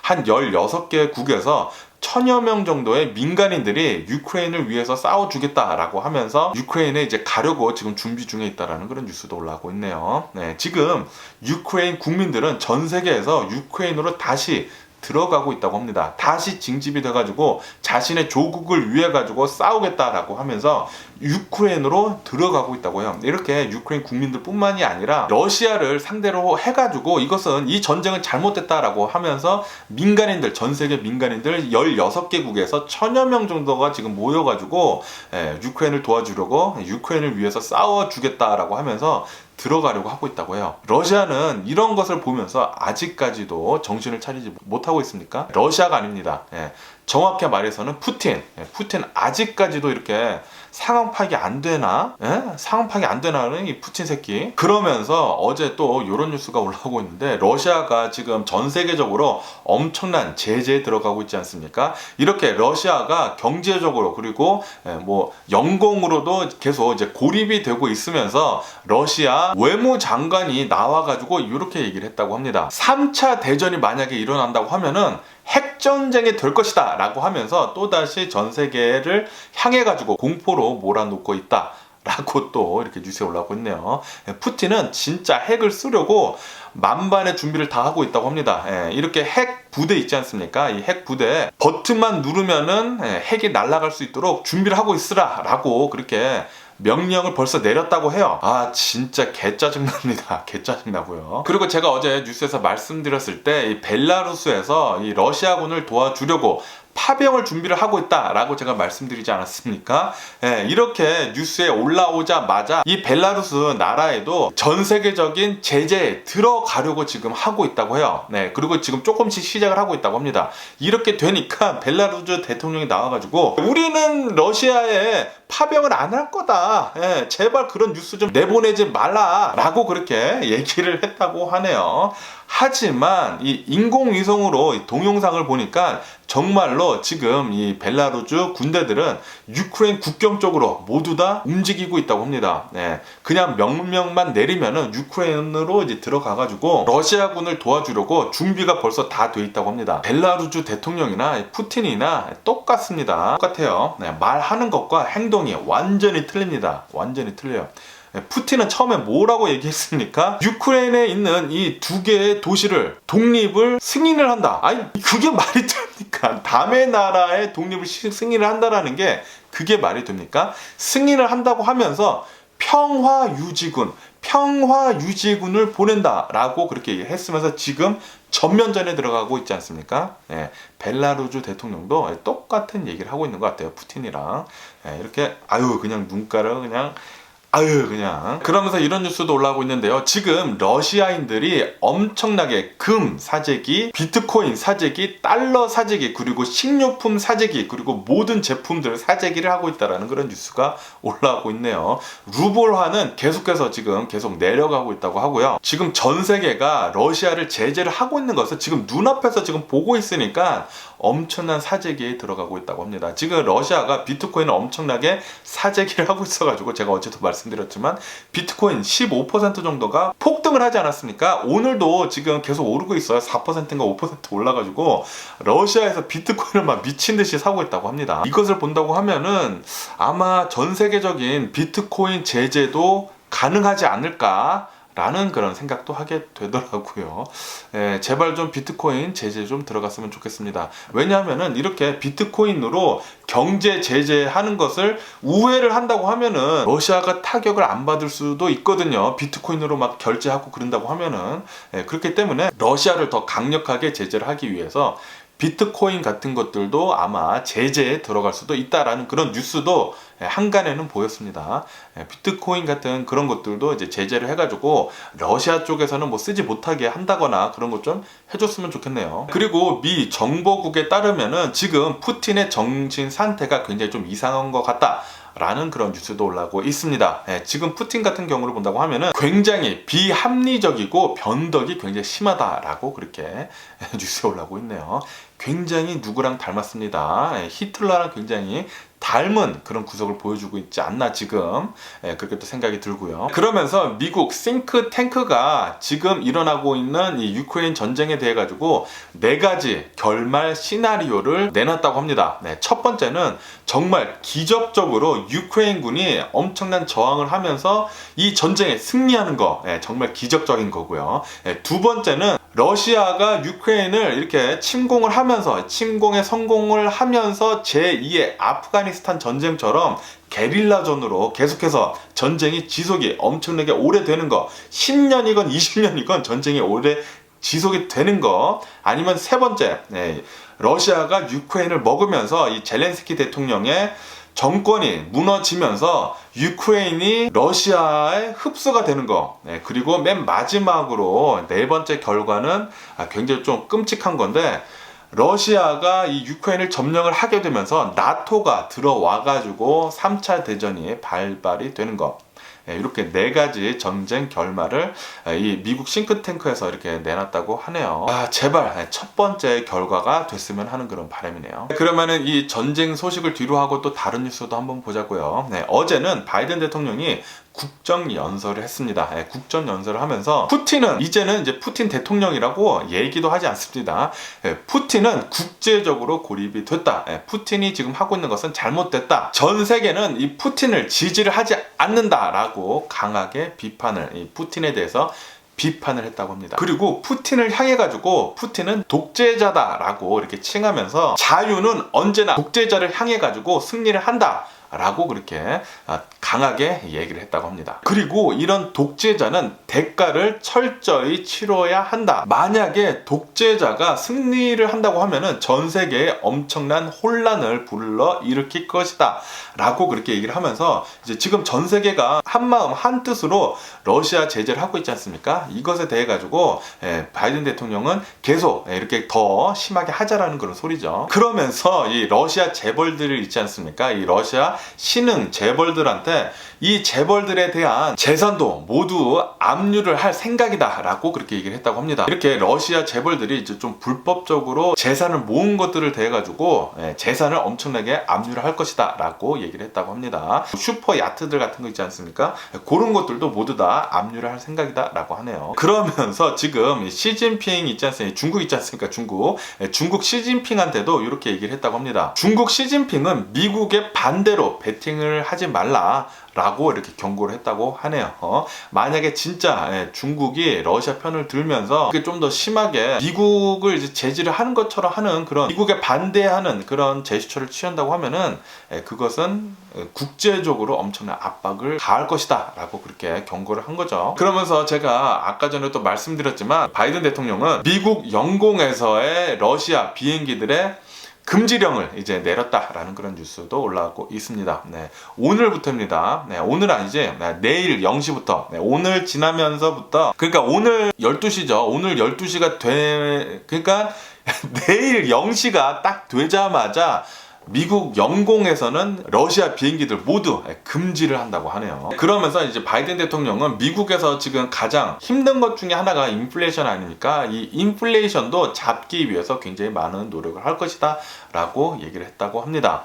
한 16개 국에서 1000여 명 정도의 민간인들이 유크레인을 위해서 싸워주겠다라고 하면서 유크레인에 이제 가려고 지금 준비 중에 있다라는 그런 뉴스도 올라오고 있네요. 지금 유크레인 국민들은 전 세계에서 유크레인으로 다시 들어가고 있다고 합니다. 다시 징집이 돼가지고 자신의 조국을 위해 가지고 싸우겠다라고 하면서 유크레인으로 들어가고 있다고 해요. 이렇게 유크레인 국민들뿐만이 아니라 러시아를 상대로 해가지고 이것은 이 전쟁은 잘못됐다라고 하면서 민간인들, 전 세계 민간인들 16개국에서 1000여 명 정도가 지금 모여가지고 유크레인을 도와주려고, 유크레인을 위해서 싸워주겠다라고 하면서 들어가려고 하고 있다고 해요. 러시아는 이런 것을 보면서 아직까지도 정신을 차리지 못하고 있습니까? 러시아가 아닙니다. 정확히 말해서는 푸틴 아직까지도 이렇게 상황 파악이 안 되나? 상황 파악이 안 되나는 이 푸틴 새끼. 그러면서 어제 또 이런 뉴스가 올라오고 있는데, 러시아가 지금 전 세계적으로 엄청난 제재에 들어가고 있지 않습니까? 이렇게 러시아가 경제적으로 그리고 뭐 영공으로도 계속 이제 고립이 되고 있으면서 러시아 외무장관이 나와가지고 이렇게 얘기를 했다고 합니다. 3차 대전이 만약에 일어난다고 하면은 핵전쟁이 될 것이다 라고 하면서 또다시 전 세계를 향해 가지고 공포로 몰아놓고 있다 라고 또 이렇게 뉴스에 올라오고 있네요. 푸틴은 진짜 핵을 쓰려고 만반의 준비를 다 하고 있다고 합니다. 이렇게 핵 부대 있지 않습니까? 이 핵 부대 버튼만 누르면은 핵이 날아갈 수 있도록 준비를 하고 있으라 라고 그렇게 명령을 벌써 내렸다고 해요. 진짜 개짜증납니다. 개짜증나고요. 그리고 제가 어제 뉴스에서 말씀드렸을 때 이 벨라루스에서 이 러시아군을 도와주려고 파병을 준비를 하고 있다라고 제가 말씀드리지 않았습니까? 이렇게 뉴스에 올라오자마자 이 벨라루스 나라에도 전 세계적인 제재에 들어가려고 지금 하고 있다고 해요. 그리고 지금 조금씩 시작을 하고 있다고 합니다. 이렇게 되니까 벨라루스 대통령이 나와가지고 우리는 러시아에 파병을 안 할 거다. 제발 그런 뉴스 좀 내보내지 말라 라고 그렇게 얘기를 했다고 하네요. 하지만 이 인공위성으로 동영상을 보니까 정말로 지금 이 벨라루스 군대들은 유크레인 국경 쪽으로 모두 다 움직이고 있다고 합니다. 그냥 명령만 내리면은 유크레인으로 이제 들어가가지고 러시아군을 도와주려고 준비가 벌써 다 돼 있다고 합니다. 벨라루스 대통령이나 푸틴이나 똑같습니다. 똑같아요. 말하는 것과 행동이 완전히 틀립니다. 완전히 틀려요. 푸틴은 처음에 뭐라고 얘기했습니까? 유크레인에 있는 이 두 개의 도시를 독립을 승인을 한다. 아니 그게 말이 됩니까? 남의 나라의 독립을 승인을 한다라는 게 그게 말이 됩니까? 승인을 한다고 하면서 평화유지군을 보낸다라고 그렇게 했으면서 지금 전면전에 들어가고 있지 않습니까? 벨라루스 대통령도 똑같은 얘기를 하고 있는 것 같아요. 푸틴이랑 이렇게 그냥 눈가를 그냥 그러면서 이런 뉴스도 올라오고 있는데요. 지금 러시아인들이 엄청나게 금 사재기, 비트코인 사재기, 달러 사재기, 그리고 식료품 사재기, 그리고 모든 제품들 사재기를 하고 있다라는 그런 뉴스가 올라오고 있네요. 루블화는 계속해서 지금 계속 내려가고 있다고 하고요. 지금 전 세계가 러시아를 제재를 하고 있는 것을 지금 눈앞에서 지금 보고 있으니까 엄청난 사재기에 들어가고 있다고 합니다. 지금 러시아가 비트코인을 엄청나게 사재기를 하고 있어가지고 제가 어제도 말씀드렸지만 비트코인 15% 정도가 폭등을 하지 않았습니까? 오늘도 지금 계속 오르고 있어요. 4%인가 5% 올라가지고 러시아에서 비트코인을 막 미친 듯이 사고 있다고 합니다. 이것을 본다고 하면은 아마 전 세계적인 비트코인 제재도 가능하지 않을까 라는 그런 생각도 하게 되더라고요. 제발 좀 비트코인 제재 좀 들어갔으면 좋겠습니다. 왜냐하면은 이렇게 비트코인으로 경제 제재하는 것을 우회를 한다고 하면은 러시아가 타격을 안 받을 수도 있거든요. 비트코인으로 막 결제하고 그런다고 하면은 그렇기 때문에 러시아를 더 강력하게 제재를 하기 위해서 비트코인 같은 것들도 아마 제재에 들어갈 수도 있다라는 그런 뉴스도 한간에는 보였습니다. 비트코인 같은 그런 것들도 이제 제재를 해가지고 러시아 쪽에서는 뭐 쓰지 못하게 한다거나 그런 것 좀 해줬으면 좋겠네요. 그리고 미 정보국에 따르면은 지금 푸틴의 정신 상태가 굉장히 좀 이상한 것 같다. 라는 그런 뉴스도 올라오고 있습니다. 지금 푸틴 같은 경우를 본다고 하면은 굉장히 비합리적이고 변덕이 굉장히 심하다라고 그렇게 뉴스에 올라오고 있네요. 굉장히 누구랑 닮았습니다. 히틀러랑 굉장히 닮은 그런 구석을 보여주고 있지 않나 지금 그렇게 또 생각이 들고요. 그러면서 미국 싱크탱크가 지금 일어나고 있는 이 유크레인 전쟁에 대해 가지고 4가지 결말 시나리오를 내놨다고 합니다. 첫 번째는 정말 기적적으로 유크레인군이 엄청난 저항을 하면서 이 전쟁에 승리하는 거 정말 기적적인 거고요. 두 번째는 러시아가 유크레인을 이렇게 침공에 성공을 하면서 제2의 아프가니스탄 전쟁처럼 게릴라전으로 계속해서 전쟁이 지속이 엄청나게 오래되는 거, 10년이건 20년이건 전쟁이 오래 지속이 되는 거, 아니면 세 번째, 러시아가 유크레인을 먹으면서 이 젤렌스키 대통령의 정권이 무너지면서 유크레인이 러시아에 흡수가 되는 거. 그리고 맨 마지막으로 4번째 결과는 굉장히 좀 끔찍한 건데, 러시아가 이 유크레인을 점령을 하게 되면서 나토가 들어와가지고 3차 대전이 발발이 되는 것. 이렇게 4가지 전쟁 결말을 이 미국 싱크탱크에서 이렇게 내놨다고 하네요. 제발 첫 번째 결과가 됐으면 하는 그런 바람이네요. 그러면은 이 전쟁 소식을 뒤로 하고 또 다른 뉴스도 한번 보자고요. 어제는 바이든 대통령이 국정연설을 했습니다. 국정연설을 하면서 푸틴은 이제는 이제 푸틴 대통령이라고 얘기도 하지 않습니다. 푸틴은 국제적으로 고립이 됐다. 푸틴이 지금 하고 있는 것은 잘못됐다. 전 세계는 이 푸틴을 지지를 하지 않는다라고 강하게 이 푸틴에 대해서 비판을 했다고 합니다. 그리고 푸틴을 향해 가지고 푸틴은 독재자다라고 이렇게 칭하면서 자유는 언제나 독재자를 향해 가지고 승리를 한다. 라고 그렇게 강하게 얘기를 했다고 합니다. 그리고 이런 독재자는 대가를 철저히 치러야 한다. 만약에 독재자가 승리를 한다고 하면은 전 세계에 엄청난 혼란을 불러 일으킬 것이다 라고 그렇게 얘기를 하면서 이제 지금 전 세계가 한마음 한뜻으로 러시아 제재를 하고 있지 않습니까? 이것에 대해 가지고 바이든 대통령은 계속 이렇게 더 심하게 하자라는 그런 소리죠. 그러면서 이 러시아 재벌들이 있지 않습니까? 이 러시아 신흥 재벌들한테 이 재벌들에 대한 재산도 모두 압류를 할 생각이다 라고 그렇게 얘기를 했다고 합니다. 이렇게 러시아 재벌들이 이제 좀 불법적으로 재산을 모은 것들을 대해 가지고 재산을 엄청나게 압류를 할 것이다 라고 얘기를 했다고 합니다. 슈퍼 야트들 같은 거 있지 않습니까? 그런 것들도 모두 다 압류를 할 생각이다 라고 하네요. 그러면서 지금 시진핑 있지 않습니까? 중국 있지 않습니까? 중국 시진핑한테도 이렇게 얘기를 했다고 합니다. 중국 시진핑은 미국의 반대로 베팅을 하지 말라 라고 이렇게 경고를 했다고 하네요. 만약에 진짜 중국이 러시아 편을 들면서 그게 좀 더 심하게 미국을 이제 제지를 하는 것처럼 하는 그런 미국에 반대하는 그런 제스처를 취한다고 하면은 그것은 국제적으로 엄청난 압박을 가할 것이다 라고 그렇게 경고를 한 거죠. 그러면서 제가 아까 전에 또 말씀드렸지만 바이든 대통령은 미국 영공에서의 러시아 비행기들의 금지령을 이제 내렸다라는 그런 뉴스도 올라오고 있습니다. 오늘부터입니다. 오늘 아니지. 내일 0시부터. 오늘 지나면서부터. 그러니까 오늘 12시죠. 오늘 12시가 그러니까 내일 0시가 딱 되자마자 미국 영공에서는 러시아 비행기들 모두 금지를 한다고 하네요. 그러면서 이제 바이든 대통령은 미국에서 지금 가장 힘든 것 중에 하나가 인플레이션 아닙니까? 이 인플레이션도 잡기 위해서 굉장히 많은 노력을 할 것이다 라고 얘기를 했다고 합니다.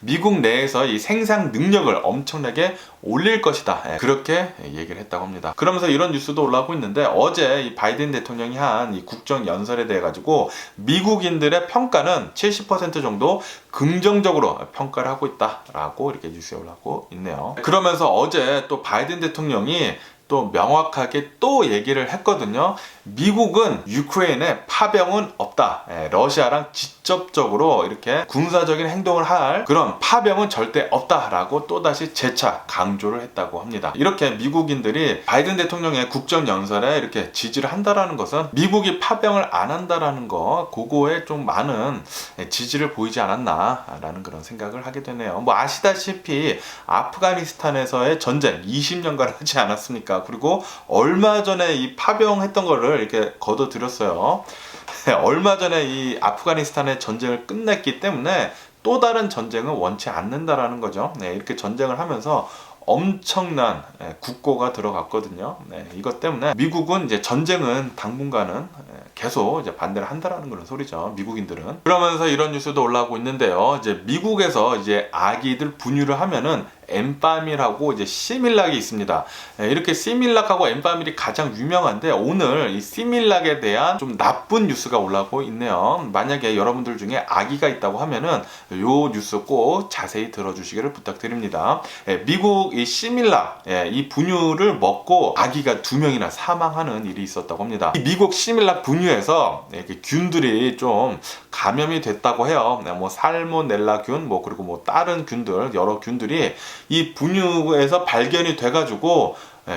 미국 내에서 이 생산 능력을 엄청나게 올릴 것이다. 그렇게 얘기를 했다고 합니다. 그러면서 이런 뉴스도 올라오고 있는데 어제 이 바이든 대통령이 한 이 국정 연설에 대해 가지고 미국인들의 평가는 70% 정도 긍정적으로 평가를 하고 있다라고 이렇게 뉴스에 올라오고 있네요. 그러면서 어제 또 바이든 대통령이 또 명확하게 또 얘기를 했거든요. 미국은 유크레인에 파병은 없다. 러시아랑 직접적으로 이렇게 군사적인 행동을 할 그런 파병은 절대 없다라고 또다시 재차 강조를 했다고 합니다. 이렇게 미국인들이 바이든 대통령의 국정연설에 이렇게 지지를 한다라는 것은 미국이 파병을 안 한다라는 거 그거에 좀 많은 지지를 보이지 않았나라는 그런 생각을 하게 되네요. 뭐 아시다시피 아프가니스탄에서의 전쟁 20년간 하지 않았습니까? 그리고 얼마 전에 이 파병했던 거를 이렇게 거둬들였어요. 얼마 전에 이 아프가니스탄의 전쟁을 끝냈기 때문에 또 다른 전쟁은 원치 않는다라는 거죠. 이렇게 전쟁을 하면서 엄청난 국고가 들어갔거든요. 이것 때문에 미국은 이제 전쟁은 당분간은 계속 이제 반대를 한다라는 그런 소리죠. 미국인들은. 그러면서 이런 뉴스도 올라오고 있는데요. 이제 미국에서 이제 아기들 분유를 하면은 엠파밀하고 이제 시밀락이 있습니다. 이렇게 시밀락하고 엠파밀이 가장 유명한데 오늘 이 시밀락에 대한 좀 나쁜 뉴스가 올라오고 있네요. 만약에 여러분들 중에 아기가 있다고 하면은 요 뉴스 꼭 자세히 들어주시기를 부탁드립니다. 미국 이 시밀락 이 분유를 먹고 아기가 2명이나 사망하는 일이 있었다고 합니다. 이 미국 시밀락 분유에서 균들이 좀 감염이 됐다고 해요. 뭐 살모넬라균 뭐 그리고 뭐 다른 균들 여러 균들이 이 분유에서 발견이 돼가지고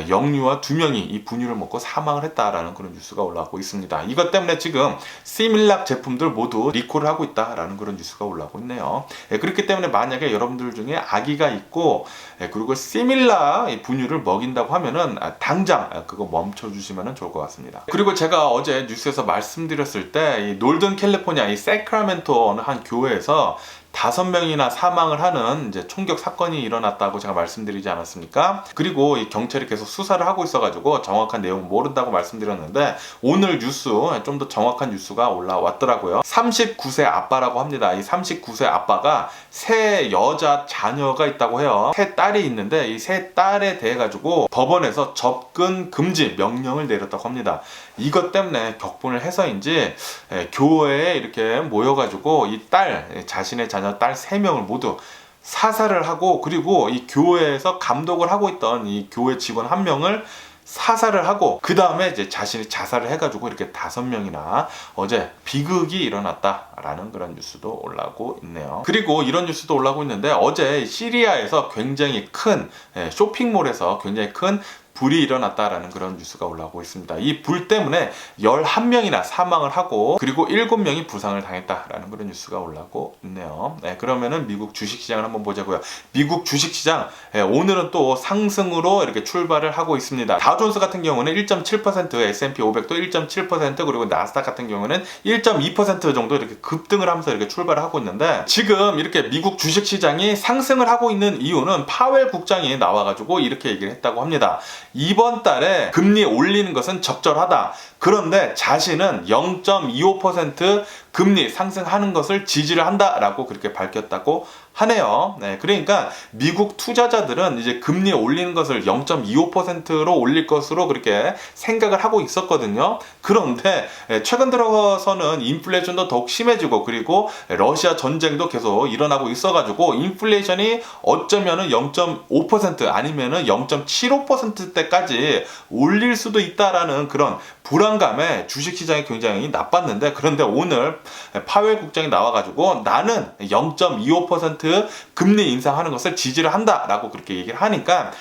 영유아 2명이 이 분유를 먹고 사망을 했다라는 그런 뉴스가 올라오고 있습니다. 이것 때문에 지금 시밀락 제품들 모두 리콜을 하고 있다라는 그런 뉴스가 올라오고 있네요. 그렇기 때문에 만약에 여러분들 중에 아기가 있고 그리고 시밀락 분유를 먹인다고 하면은 당장 그거 멈춰주시면 좋을 것 같습니다. 그리고 제가 어제 뉴스에서 말씀드렸을 때 이 놀던 캘리포니아 이 세크라멘토 어느 한 교회에서 5명이나 사망을 하는 이제 총격 사건이 일어났다고 제가 말씀드리지 않았습니까? 그리고 이 경찰이 계속 수사를 하고 있어가지고 정확한 내용은 모른다고 말씀드렸는데 오늘 뉴스 좀 더 정확한 뉴스가 올라왔더라고요. 39세 아빠라고 합니다. 이 39세 아빠가 세 여자 자녀가 있다고 해요. 세 딸이 있는데 이 세 딸에 대해 가지고 법원에서 접근 금지 명령을 내렸다고 합니다. 이것 때문에 격분을 해서인지 교회에 이렇게 모여가지고 이 자신의 자녀 딸 3명을 모두 사살을 하고 그리고 이 교회에서 감독을 하고 있던 이 교회 직원 1명을 사살을 하고 그 다음에 이제 자신이 자살을 해가지고 이렇게 5명이나 어제 비극이 일어났다라는 그런 뉴스도 올라오고 있네요. 그리고 이런 뉴스도 올라오고 있는데 어제 시리아에서 굉장히 큰 쇼핑몰에서 굉장히 큰 불이 일어났다라는 그런 뉴스가 올라오고 있습니다. 이 불 때문에 11명이나 사망을 하고 그리고 7명이 부상을 당했다라는 그런 뉴스가 올라오고 있네요. 네, 그러면은 미국 주식시장을 한번 보자고요. 미국 주식시장 오늘은 또 상승으로 이렇게 출발을 하고 있습니다. 다우존스 같은 경우는 1.7%, S&P 500도 1.7%, 그리고 나스닥 같은 경우는 1.2% 정도 이렇게 급등을 하면서 이렇게 출발을 하고 있는데, 지금 이렇게 미국 주식시장이 상승을 하고 있는 이유는 파웰 국장이 나와가지고 이렇게 얘기를 했다고 합니다. 이번 달에 금리 올리는 것은 적절하다. 그런데 자신은 0.25% 금리 상승하는 것을 지지를 한다라고 그렇게 밝혔다고 하네요. 네, 그러니까 미국 투자자들은 이제 금리 올리는 것을 0.25%로 올릴 것으로 그렇게 생각을 하고 있었거든요. 그런데 최근 들어서는 인플레이션도 더욱 심해지고 그리고 러시아 전쟁도 계속 일어나고 있어가지고 인플레이션이 어쩌면은 0.5% 아니면은 0.75%대까지 올릴 수도 있다라는 그런 불안감에 주식시장이 굉장히 나빴는데, 그런데 오늘 파웰 국장이 나와가지고 나는 0.25% 금리 인상하는 것을 지지를 한다라고 그렇게 얘기를 하니까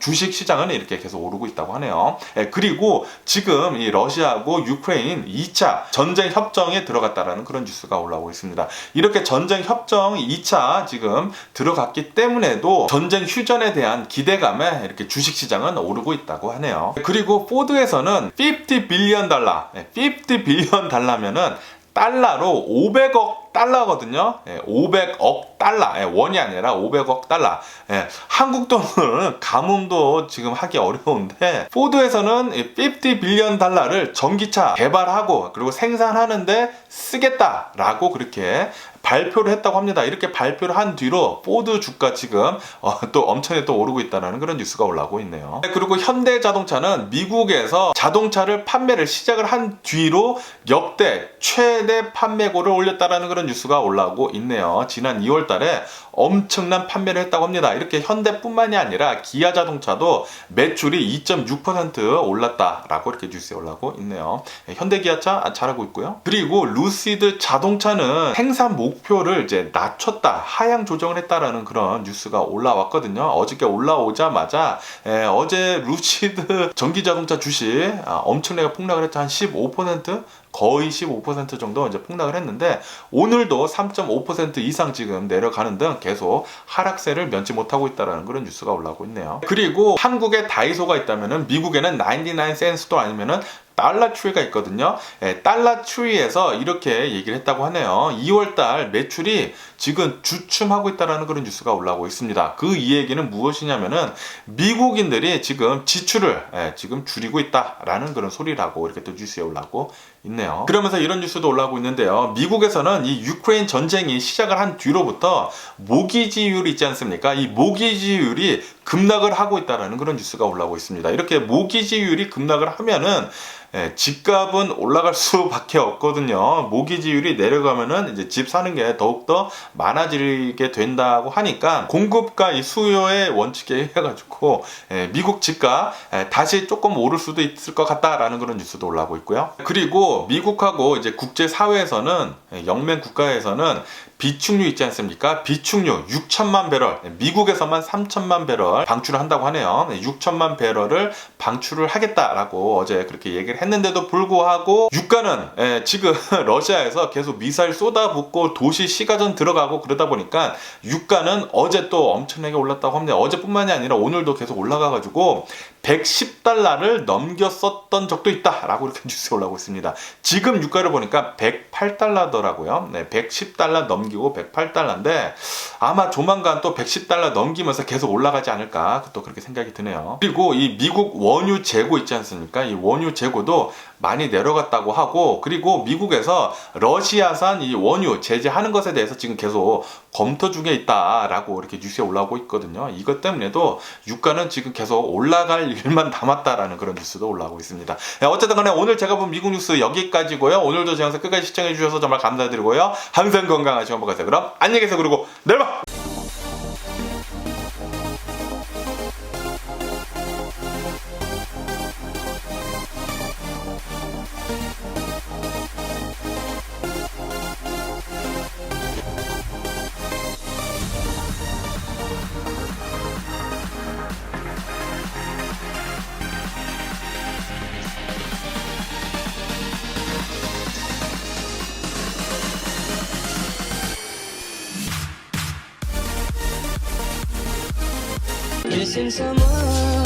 주식시장은 이렇게 계속 오르고 있다고 하네요. 그리고 지금 이 러시아하고 유크레인 2차 전쟁 협정에 들어갔다라는 그런 뉴스가 올라오고 있습니다. 이렇게 전쟁 협정 2차 지금 들어갔기 때문에도 전쟁 휴전에 대한 기대감에 이렇게 주식시장은 오르고 있다고 하네요. 그리고 포드에서는 50 빌리언 달러, 50 빌리언 달러면은 달러로 500억 달러거든요. 500억 달러, 원이 아니라 500억 달러. 한국 돈으로는 가뭄도 지금 하기 어려운데, 포드에서는 50 빌리언 달러를 전기차 개발하고 그리고 생산하는데 쓰겠다라고 그렇게 발표를 했다고 합니다. 이렇게 발표를 한 뒤로 포드 주가 지금 또 엄청나게 또 오르고 있다는 그런 뉴스가 올라오고 있네요. 그리고 현대자동차는 미국에서 자동차를 판매를 시작을 한 뒤로 역대 최대 판매고를 올렸다는 그런 뉴스가 올라오고 있네요. 지난 2월 달에 엄청난 판매를 했다고 합니다. 이렇게 현대뿐만이 아니라 기아 자동차도 매출이 2.6% 올랐다라고 이렇게 뉴스에 올라오고 있네요. 현대 기아차 잘하고 있고요. 그리고 루시드 자동차는 생산 목표를 이제 낮췄다, 하향 조정을 했다라는 그런 뉴스가 올라왔거든요. 어저께 올라오자마자 어제 루시드 전기자동차 주식 엄청나게 폭락을 했죠. 한 15%? 거의 15% 정도 이제 폭락을 했는데, 오늘도 3.5% 이상 지금 내려가는 등 계속 하락세를 면치 못하고 있다는 그런 뉴스가 올라오고 있네요. 그리고 한국에 다이소가 있다면은 미국에는 99센스도 아니면은 달러트리가 있거든요. 달러트리에서 이렇게 얘기를 했다고 하네요. 2월달 매출이 지금 주춤하고 있다는 그런 뉴스가 올라오고 있습니다. 그 이 얘기는 무엇이냐면은 미국인들이 지금 지출을 지금 줄이고 있다라는 그런 소리라고 이렇게 또 뉴스에 올라오고 있네요. 그러면서 이런 뉴스도 올라오고 있는데요. 미국에서는 이 유크레인 전쟁이 시작을 한 뒤로부터 모기지율이 있지 않습니까? 이 모기지율이 급락을 하고 있다는 그런 뉴스가 올라오고 있습니다. 이렇게 모기지율이 급락을 하면은 집값은 올라갈 수밖에 없거든요. 모기지율이 내려가면은 이제 집 사는 게 더욱더 많아지게 된다고 하니까 공급과 이 수요의 원칙에 해가지고 미국 집값 다시 조금 오를 수도 있을 것 같다라는 그런 뉴스도 올라오고 있고요. 그리고 미국하고 이제 국제사회에서는, 영맹 국가에서는 비축유 있지 않습니까? 비축유 6천만 배럴, 미국에서만 3천만 배럴 방출을 한다고 하네요. 6천만 배럴을 방출을 하겠다라고 어제 그렇게 얘기를 했는데도 불구하고 유가는 지금 러시아에서 계속 미사일 쏟아붓고 도시 시가전 들어가고 그러다 보니까 유가는 어제 또 엄청나게 올랐다고 합니다. 어제뿐만이 아니라 오늘도 계속 올라가가지고 110달러를 넘겼었던 적도 있다라고 이렇게 뉴스에 올라오고 있습니다. 지금 유가를 보니까 108달러더라고요. 110달러 넘기고 108달러인데 아마 조만간 또 110달러 넘기면서 계속 올라가지 않을까 또 그렇게 생각이 드네요. 그리고 이 미국 원유 재고 있지 않습니까? 이 원유 재고도 많이 내려갔다고 하고, 그리고 미국에서 러시아산 이 원유 제재하는 것에 대해서 지금 계속 검토 중에 있다라고 이렇게 뉴스에 올라오고 있거든요. 이것 때문에도 유가는 지금 계속 올라갈 일만 남았다라는 그런 뉴스도 올라오고 있습니다. 어쨌든 간에 오늘 제가 본 미국 뉴스 여기까지고요. 오늘도 제 영상 끝까지 시청해 주셔서 정말 감사드리고요. 항상 건강하시고 행복하세요. 그럼 안녕히 계세요. 그리고 내일 봐! missing someone.